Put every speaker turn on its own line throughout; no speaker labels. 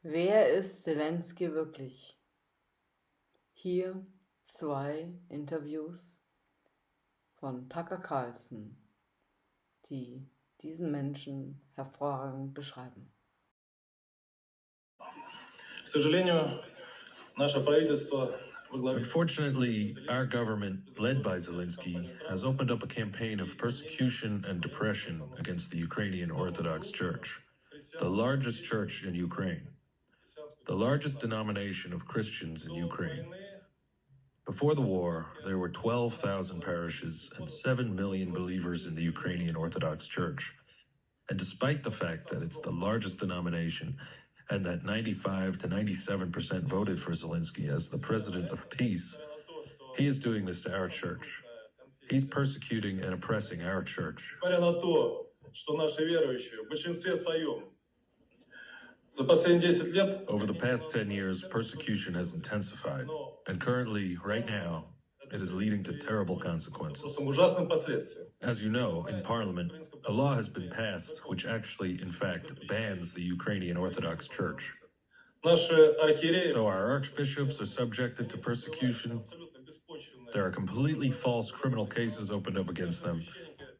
Wer ist Selenski wirklich? Hier 2 Interviews von Tucker Carlson, die diesen Menschen hervorragend beschreiben.
Unfortunately, our government, led by Zelensky, has opened up a campaign of persecution and depression against the Ukrainian Orthodox Church, the largest church in Ukraine, the largest denomination of Christians in Ukraine. Before the war, there were 12,000 parishes and 7 million believers in the Ukrainian Orthodox Church. And despite the fact that it's the largest denomination and that 95 to 97% voted for Zelensky as the president of peace, he is doing this to our church. He's persecuting and oppressing our church. Over the past 10 years, persecution has intensified, and currently, right now, it is leading to terrible consequences. As you know, in Parliament, a law has been passed which actually, in fact, bans the Ukrainian Orthodox Church. So our archbishops are subjected to persecution. There are completely false criminal cases opened up against them.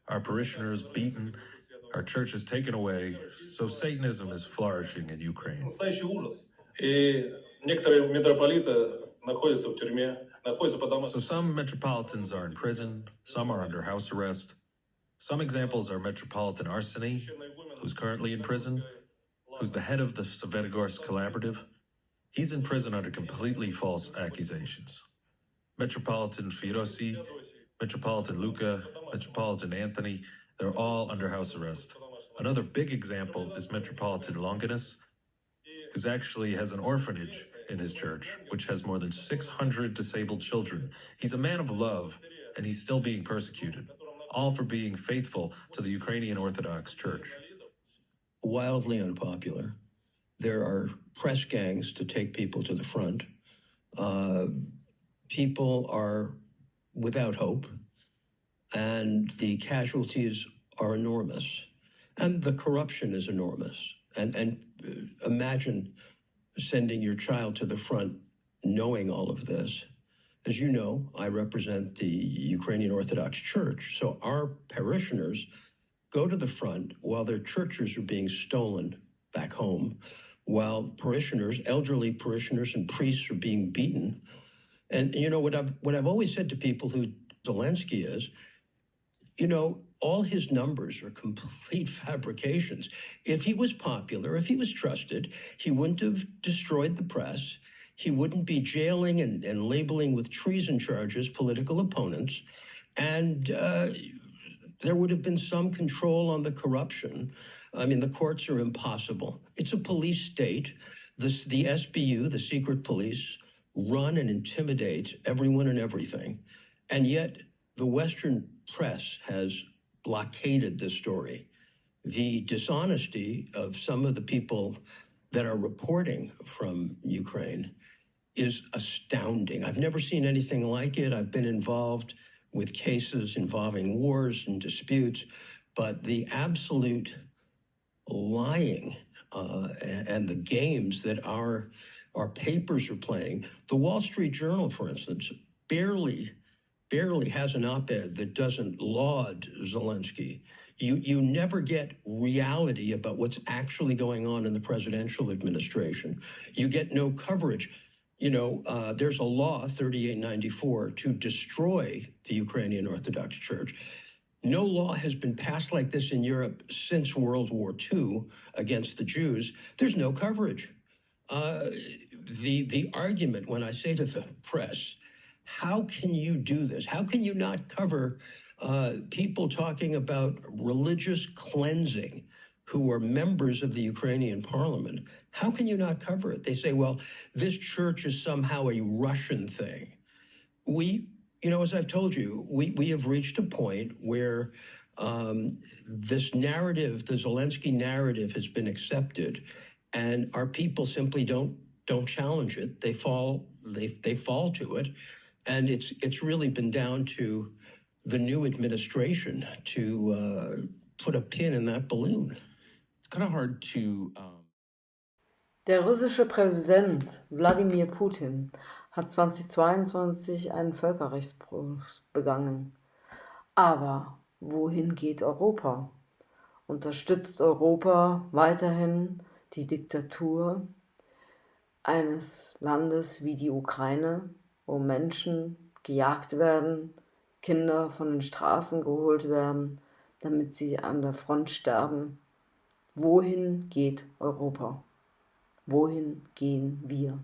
Our parishioners beaten. Our church is taken away. So Satanism is flourishing in Ukraine. So some metropolitans are in prison, some are under house arrest. Some examples are Metropolitan Arseny, who's currently in prison, who's the head of the Svetogorsk Collaborative. He's in prison under completely false accusations. Metropolitan Fedosi, Metropolitan Luca, Metropolitan Anthony, they're all under house arrest. Another big example is Metropolitan Longinus, who actually has an orphanage in his church, which has more than 600 disabled children. He's a man of love, and he's still being persecuted, all for being faithful to the Ukrainian Orthodox Church.
Wildly unpopular. There are press gangs to take people to the front. People are without hope, and the casualties are enormous, and the corruption is enormous. And imagine sending your child to the front knowing all of this. As you know, I represent the Ukrainian Orthodox Church, so our parishioners go to the front while their churches are being stolen back home, while parishioners, elderly parishioners and priests are being beaten. And you know what I've always said to people who Zelensky is, you know, all his numbers are complete fabrications. If he was popular, if he was trusted, he wouldn't have destroyed the press. He wouldn't be jailing and labeling with treason charges political opponents. And there would have been some control on the corruption. I mean, the courts are impossible. It's a police state. The SBU, the secret police, run and intimidate everyone and everything. And yet the Western press has blockaded this story. The dishonesty of some of the people that are reporting from Ukraine is astounding. I've never seen anything like it. I've been involved with cases involving wars and disputes, but the absolute lying and the games that our papers are playing. The Wall Street Journal, for instance, barely has an op-ed that doesn't laud Zelensky. You never get reality about what's actually going on in the presidential administration. You get no coverage. You know, there's a law, 3894, to destroy the Ukrainian Orthodox Church. No law has been passed like this in Europe since World War II against the Jews. There's no coverage. The argument when I say to the press, how can you do this? How can you not cover people talking about religious cleansing who are members of the Ukrainian parliament? How can you not cover it? They say, well, this church is somehow a Russian thing. You know, as I've told you, we have reached a point where this narrative, the Zelensky narrative, has been accepted, and our people simply don't challenge it. They fall to it, and it's really been down to the new administration to put a pin in that balloon.
It's kind of hard to.
Der russische Präsident Wladimir Putin hat 2022 einen Völkerrechtsbruch begangen. Aber wohin geht Europa? Unterstützt Europa weiterhin die Diktatur eines Landes wie die Ukraine, wo Menschen gejagt werden, Kinder von den Straßen geholt werden, damit sie an der Front sterben? Wohin geht Europa? Wohin gehen wir?